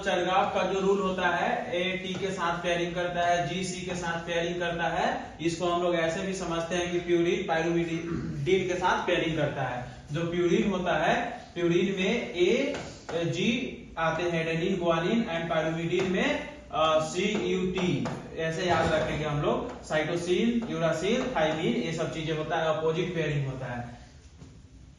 चरगाव का जो रूल होता है, ए टी के साथ पेयरिंग करता है, जी सी के साथ पेयरिंग करता है, इसको हम लोग ऐसे भी समझते हैं कि प्यूरिन पायरुविडिन के साथ पेयरिंग करता है। जो प्यूरिन होता है, प्यूरिन में ए जी आते हैं, एडेनिन ग्वानिन, एंड पायरुविडिन में CUT, ऐसे याद रखेंगे हम लोग। साइटोसिन, यूरासिल, थाइमिन, ये सब चीजें होता है, अपोजिट पेयरिंग होता है।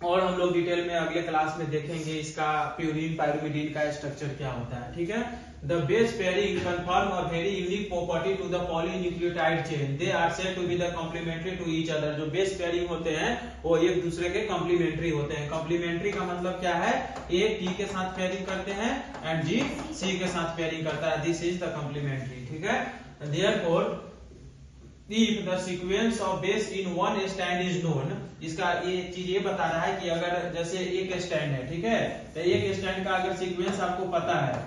और हम लोग डिटेल में अगले क्लास में देखेंगे इसका प्यूरिन पायरुविडिन का स्ट्रक्चर क्या होता है, ठीक है। The base pairing confirm a very unique property to the polynucleotide chain, they are said to be the complementary to each other. जो बेस पेयरिंग होते हैं वो एक दूसरे के कॉम्प्लीमेंट्री होते हैं। कॉम्प्लीमेंट्री का मतलब क्या है, ए टी के साथ पेयरिंग करते हैं एंड जी सी के साथ पेयरिंग करता है, दिस इज द कॉम्प्लीमेंट्री, ठीक है। Therefore if the sequence of base in one strand is known, इसका ये चीज ये बता रहा है कि अगर जैसे एक स्टैंड है, ठीक है, तो एक स्टैंड का अगर सीक्वेंस आपको पता है,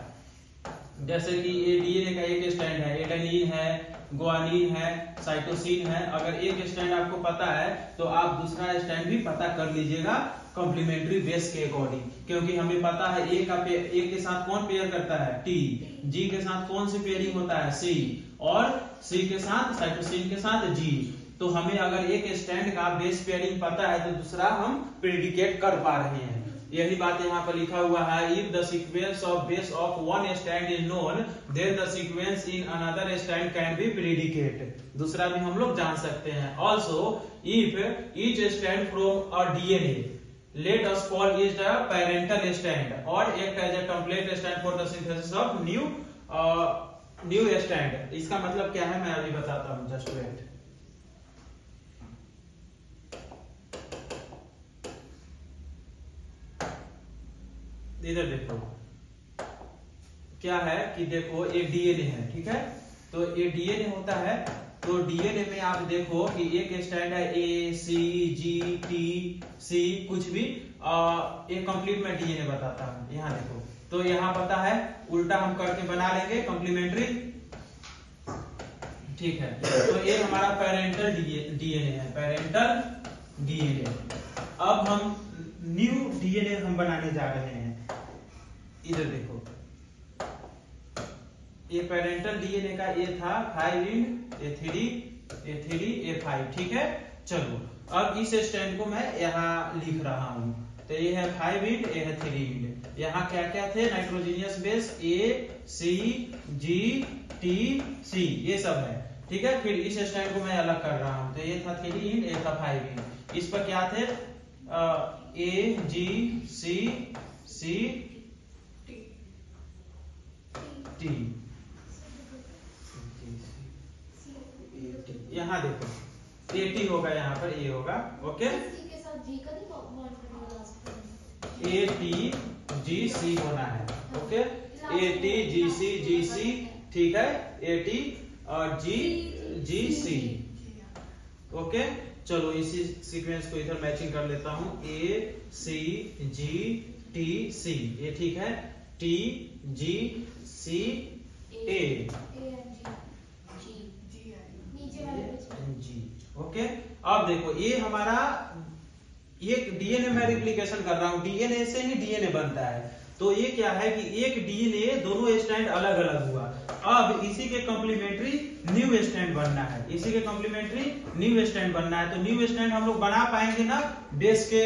जैसे कि ये डीएनए का एक स्टैंड है, एडेनिन है, ग्वानिन है, साइटोसिन है, अगर एक स्टैंड आपको पता है तो आप दूसरा स्टैंड भी पता कर लीजिएगा कॉम्प्लीमेंट्री बेस के अकॉर्डिंग, क्योंकि हमें पता है ए के साथ कौन पेयर करता है, टी, जी के साथ कौन सी पेयरिंग होता है, सी, और सी के साथ, साइटोसिन के साथ जी। तो हमें अगर एक स्टैंड का बेस पेयरिंग पता है तो दूसरा हम प्रेडिकेट कर पा रहे हैं। यही बात यहाँ पर लिखा हुआ है, if the sequence of base of one strand is known, then the sequence in another strand can be predicate। दूसरा भी हम लोग जान सकते हैं। Also, if each strand from a DNA, let us call it the parental strand, or act as a template strand for the synthesis of new strand। इसका मतलब क्या है मैं अभी बताता हूँ, जस्ट वेट। इधर देखो क्या है कि देखो एक डीएनए है, ठीक है, तो ये डीएनए होता है, तो डीएनए में आप देखो कि एक स्टैंड है ए सी जी टी सी, कुछ भी एक कंप्लीट में डीएनए बताता हूं। यहाँ देखो, तो यहाँ पता है, उल्टा हम करके बना लेंगे कॉम्प्लीमेंट्री, ठीक है। तो ये हमारा पेरेंटल डीएनए है, पेरेंटल डीएनए। अब हम न्यू डीएनए हम बनाने जा रहे हैं। इधर देखो, ये पेरेंटल डीएनए का ये था 5' A3 A5, ठीक है। चलो अब इस स्टैंड को मैं यहाँ लिख रहा हूं, तो ये है 5', ये है 3'। यहाँ क्या क्या थे, nitrogenous base A C G T C, ये सब है, ठीक है। फिर इस स्टैंड को मैं अलग कर रहा हूं, तो ये था 3', ये था 5'। इस पर क्या थे, A G C C T। यहाँ देखो AT होगा, यहाँ पर A होगा, ओके। ATGC होना है, ओके, ATGC, ठीक है, AT और GC, ओके। चलो इसी सीक्वेंस को इधर मैचिंग कर लेता हूँ, ACGTC, ये ठीक है, TGC A, ओके। अब देखो ये हमारा ये डीएनए में रिप्लिकेशन कर रहा हूं, डीएनए से ही डीएनए बनता है, तो ये क्या है कि एक डीएनए दोनों स्टैंड अलग अलग हुआ। अब इसी के कॉम्प्लीमेंट्री न्यू स्टैंड बनना है, इसी के कॉम्प्लीमेंट्री न्यू स्टैंड बनना है। तो न्यू स्टैंड हम लोग बना पाएंगे ना, बेस के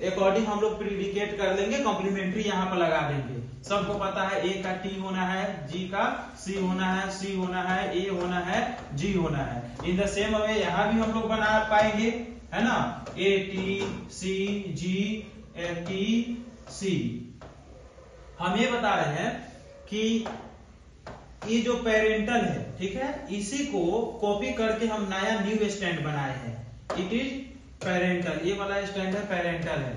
अकॉर्डिंग हम लोग प्रेडिकेट कर लेंगे, कॉम्प्लीमेंट्री यहाँ पर लगा देंगे। सबको पता है ए का टी होना है, जी का सी होना है, सी होना है, ए होना है, जी होना है। इन द सेम वे यहाँ भी हम लोग बना पाएंगे, है ना, A T C G T C. हम ये बता रहे हैं कि ये जो पेरेंटल है, ठीक है, इसी को कॉपी करके हम नया न्यू स्टैंड बनाए हैं, इट इज पेरेंटल। ये वाला स्टैंड है, पेरेंटल है,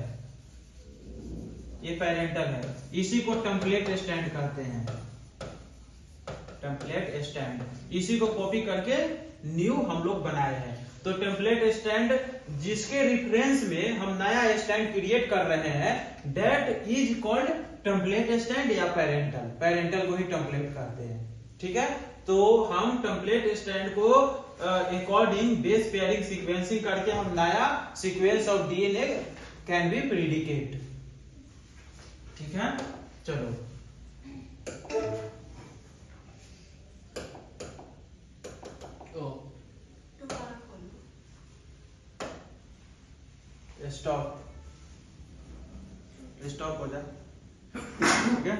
ये पेरेंटल है, इसी को टेम्पलेट स्टैंड कहते हैं, टेम्पलेट स्टैंड। इसी को कॉपी करके न्यू हम लोग बनाए हैं। तो टेम्पलेट स्टैंड जिसके रेफरेंस में हम नया स्टैंड क्रिएट कर रहे हैं, that is called template stand या पेरेंटल। पेरेंटल को ही टेम्पलेट कहते हैं, ठीक है। तो हम टेम्पलेट स्टैंड को अकॉर्डिंग बेस पेयरिंग सीक्वेंसिंग करके हम नया sequence of DNA can be predicate, ठीक है। चलो स्टॉप हो जा, ठीक है।